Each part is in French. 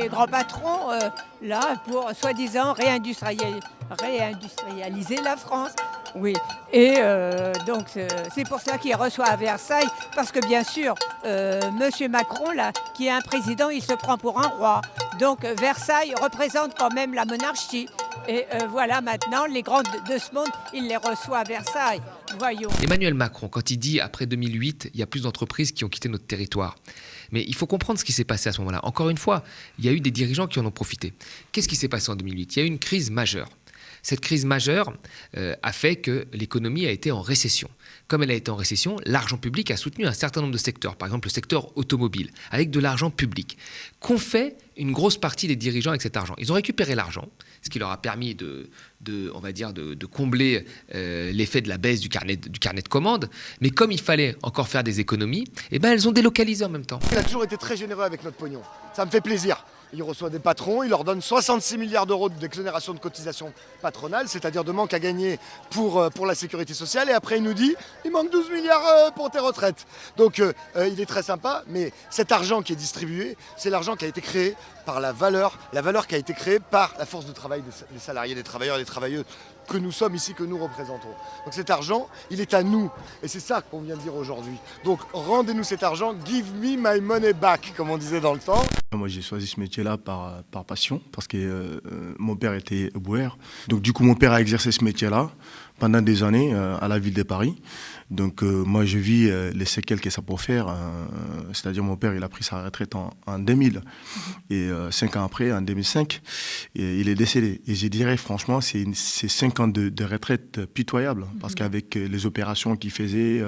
les grands patrons, là, pour soi-disant réindustrialiser la France. Oui, et donc c'est pour ça qu'il reçoit à Versailles, parce que bien sûr, Monsieur Macron, là, qui est un président, il se prend pour un roi. Donc Versailles représente quand même la monarchie. Et voilà, maintenant, les grands de ce monde, il les reçoit à Versailles. Voyons. Emmanuel Macron, quand il dit après 2008, il y a plus d'entreprises qui ont quitté notre territoire. Mais il faut comprendre ce qui s'est passé à ce moment-là. Encore une fois, il y a eu des dirigeants qui en ont profité. Qu'est-ce qui s'est passé en 2008 ? Il y a eu une crise majeure. Cette crise majeure a fait que l'économie a été en récession. Comme elle a été en récession, l'argent public a soutenu un certain nombre de secteurs, par exemple le secteur automobile, avec de l'argent public. Qu'ont fait une grosse partie des dirigeants avec cet argent ? Ils ont récupéré l'argent, ce qui leur a permis de combler l'effet de la baisse du carnet de commandes. Mais comme il fallait encore faire des économies, elles ont délocalisé en même temps. Il a toujours été très généreux avec notre pognon. Ça me fait plaisir. Il reçoit des patrons, il leur donne 66 milliards d'euros d'exonération de cotisation patronale, c'est-à-dire de manque à gagner pour la sécurité sociale. Et après, il nous dit, il manque 12 milliards pour tes retraites. Donc, il est très sympa, mais cet argent qui est distribué, c'est l'argent qui a été créé par la valeur qui a été créée par la force de travail des salariés, des travailleurs et des travailleuses que nous sommes ici, que nous représentons. Donc cet argent, il est à nous. Et c'est ça qu'on vient de dire aujourd'hui. Donc rendez-nous cet argent, give me my money back, comme on disait dans le temps. Moi, j'ai choisi ce métier-là par passion, parce que mon père était éboueur. Donc du coup, mon père a exercé ce métier-là pendant des années à la ville de Paris. Donc moi, je vis les séquelles que ça peut faire. C'est-à-dire mon père, il a pris sa retraite en 2000. Et 5 ans après, en 2005, il est décédé. Et je dirais, franchement, c'est 5 ans de retraite pitoyable. Parce qu'avec les opérations qu'il faisait,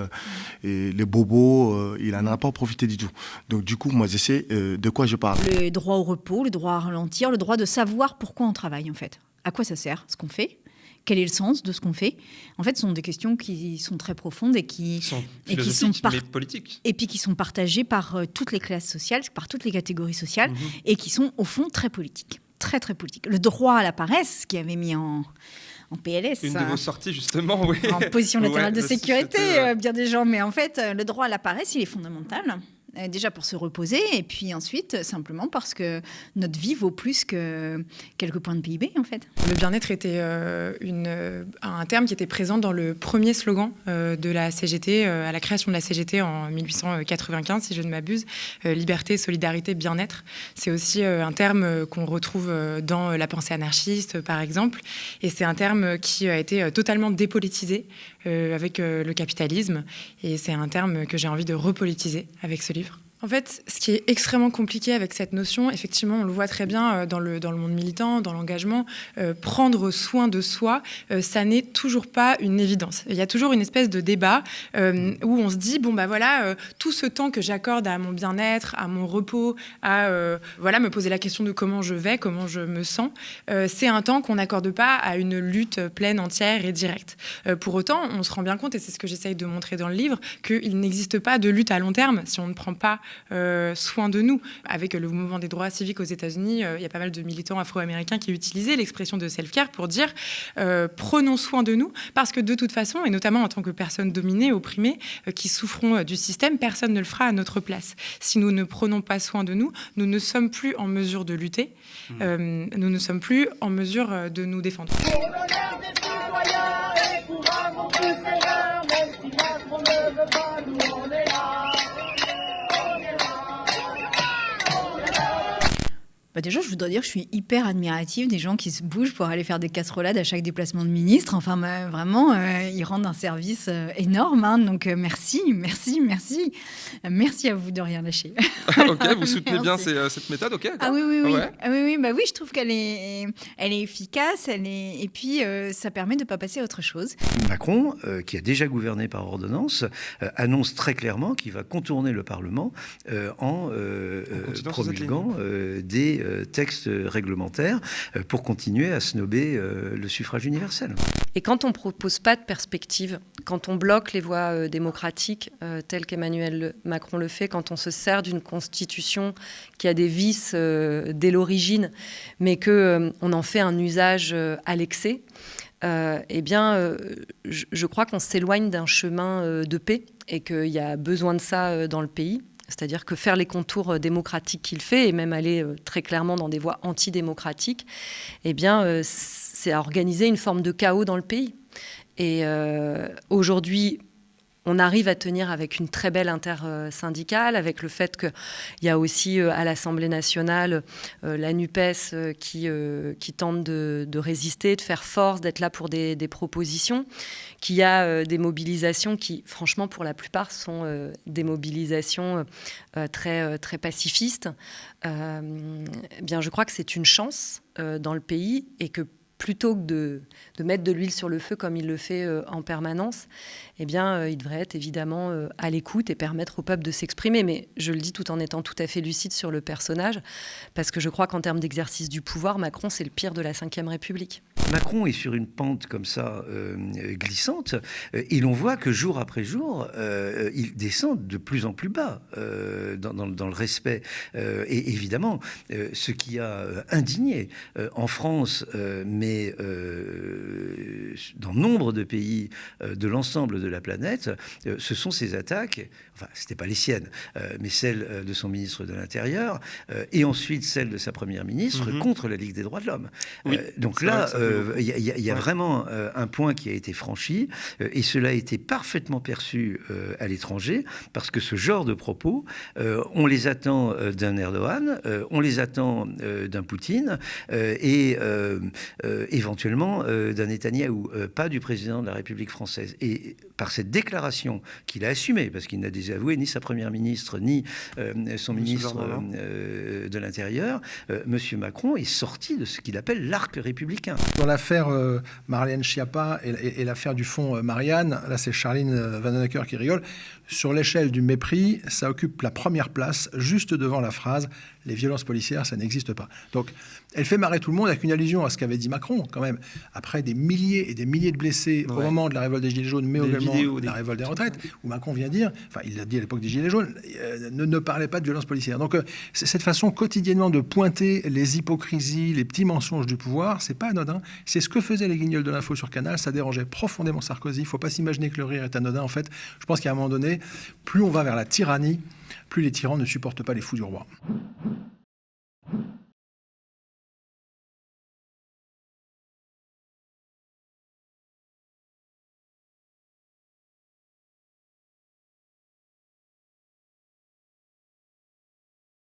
et les bobos, il n'en a pas profité du tout. Donc du coup, moi, je sais de quoi je parle. Le droit au repos, le droit à ralentir, le droit de savoir pourquoi on travaille, en fait. À quoi ça sert, ce qu'on fait ? Quel est le sens de ce qu'on fait ? En fait, ce sont des questions qui sont très profondes et qui sont politiques. Et puis qui sont partagées par toutes les classes sociales, par toutes les catégories sociales, et qui sont, au fond, très politiques. Très, très politiques. Le droit à la paresse, ce qui avait mis en PLS. Une de vos sorties, justement, oui. En position latérale de sécurité, bien des gens. Mais en fait, le droit à la paresse, il est fondamental. Déjà pour se reposer, et puis ensuite simplement parce que notre vie vaut plus que quelques points de PIB, en fait. Le bien-être était un terme qui était présent dans le premier slogan de la CGT, à la création de la CGT en 1895, si je ne m'abuse. Liberté, solidarité, bien-être. C'est aussi un terme qu'on retrouve dans la pensée anarchiste, par exemple. Et c'est un terme qui a été totalement dépolitisé avec le capitalisme. Et c'est un terme que j'ai envie de repolitiser avec ce livre. En fait, ce qui est extrêmement compliqué avec cette notion, effectivement, on le voit très bien dans le monde militant, dans l'engagement, prendre soin de soi, ça n'est toujours pas une évidence. Il y a toujours une espèce de débat où on se dit, tout ce temps que j'accorde à mon bien-être, à mon repos, à me poser la question de comment je vais, comment je me sens, c'est un temps qu'on n'accorde pas à une lutte pleine, entière et directe. Pour autant, on se rend bien compte, et c'est ce que j'essaye de montrer dans le livre, qu'il n'existe pas de lutte à long terme si on ne prend pas soin de nous. Avec le mouvement des droits civiques aux États-Unis, il y a pas mal de militants afro-américains qui utilisaient l'expression de self-care pour dire prenons soin de nous, parce que de toute façon, et notamment en tant que personnes dominées, opprimées, qui souffront du système, personne ne le fera à notre place. Si nous ne prenons pas soin de nous, nous ne sommes plus en mesure de lutter, nous ne sommes plus en mesure de nous défendre. Pour l'honneur des citoyens et pour un monde plus sévère, même si Macron ne veut pas, nous on est là. Déjà, je voudrais dire que je suis hyper admirative des gens qui se bougent pour aller faire des casserolades à chaque déplacement de ministre. Enfin, vraiment, ils rendent un service énorme. Donc, merci. Merci à vous de rien lâcher. Ok, vous soutenez bien cette méthode, ok. Ah oui. Ouais. Oui, je trouve qu'elle est efficace. Et puis, ça permet de ne pas passer à autre chose. Macron, qui a déjà gouverné par ordonnance, annonce très clairement qu'il va contourner le Parlement en promulguant des textes réglementaires pour continuer à snober le suffrage universel. Et quand on ne propose pas de perspective, quand on bloque les voies démocratiques telles qu'Emmanuel Macron le fait, quand on se sert d'une constitution qui a des vices dès l'origine, mais qu'on en fait un usage à l'excès, je crois qu'on s'éloigne d'un chemin de paix et qu'il y a besoin de ça dans le pays. C'est-à-dire que faire les contours démocratiques qu'il fait, et même aller très clairement dans des voies antidémocratiques, eh bien, c'est à organiser une forme de chaos dans le pays. Et aujourd'hui, on arrive à tenir avec une très belle intersyndicale, avec le fait qu'il y a aussi à l'Assemblée nationale la NUPES qui tente de résister, de faire force, d'être là pour des propositions, qu'il y a des mobilisations qui, franchement, pour la plupart, sont des mobilisations très, très pacifistes. Bien, je crois que c'est une chance dans le pays et que plutôt que de mettre de l'huile sur le feu comme il le fait en permanence, eh bien, il devrait être évidemment à l'écoute et permettre au peuple de s'exprimer. Mais je le dis tout en étant tout à fait lucide sur le personnage, parce que je crois qu'en termes d'exercice du pouvoir, Macron, c'est le pire de la Ve République. Macron est sur une pente comme ça, glissante, et l'on voit que jour après jour, il descend de plus en plus bas dans le respect. Et évidemment, ce qui a indigné en France, mais dans nombre de pays de l'ensemble de la planète, ce sont ces attaques, enfin, c'était pas les siennes, mais celles de son ministre de l'Intérieur, et ensuite celles de sa première ministre contre la Ligue des droits de l'homme. Oui, donc là, il y a vraiment un point qui a été franchi, et cela a été parfaitement perçu à l'étranger, parce que ce genre de propos, on les attend d'un Erdogan, on les attend d'un Poutine, et éventuellement d'un Netanyahou, pas du président de la République française. Et par cette déclaration qu'il a assumée, parce qu'il n'a désavoué ni sa première ministre, ni son ministre de l'Intérieur, M. Macron est sorti de ce qu'il appelle l'arc républicain. Dans l'affaire Marlène Schiappa et l'affaire du fonds Marianne, là c'est Charline Vanhoenacker qui rigole, sur l'échelle du mépris, ça occupe la première place, juste devant la phrase « les violences policières, ça n'existe pas ». Donc, elle fait marrer tout le monde avec une allusion à ce qu'avait dit Macron, quand même. Après des milliers et des milliers de blessés au moment de la révolte des Gilets jaunes, mais également de la révolte des retraites, où Macron vient dire, enfin, il l'a dit à l'époque des Gilets jaunes, ne parlez pas de violences policières. Donc, c'est cette façon quotidiennement de pointer les hypocrisies, les petits mensonges du pouvoir, c'est pas anodin. C'est ce que faisaient les guignols de l'info sur Canal, ça dérangeait profondément Sarkozy. Il ne faut pas s'imaginer que le rire est anodin. En fait, je pense qu'à un moment donné, plus on va vers la tyrannie, plus les tyrans ne supportent pas les fous du roi.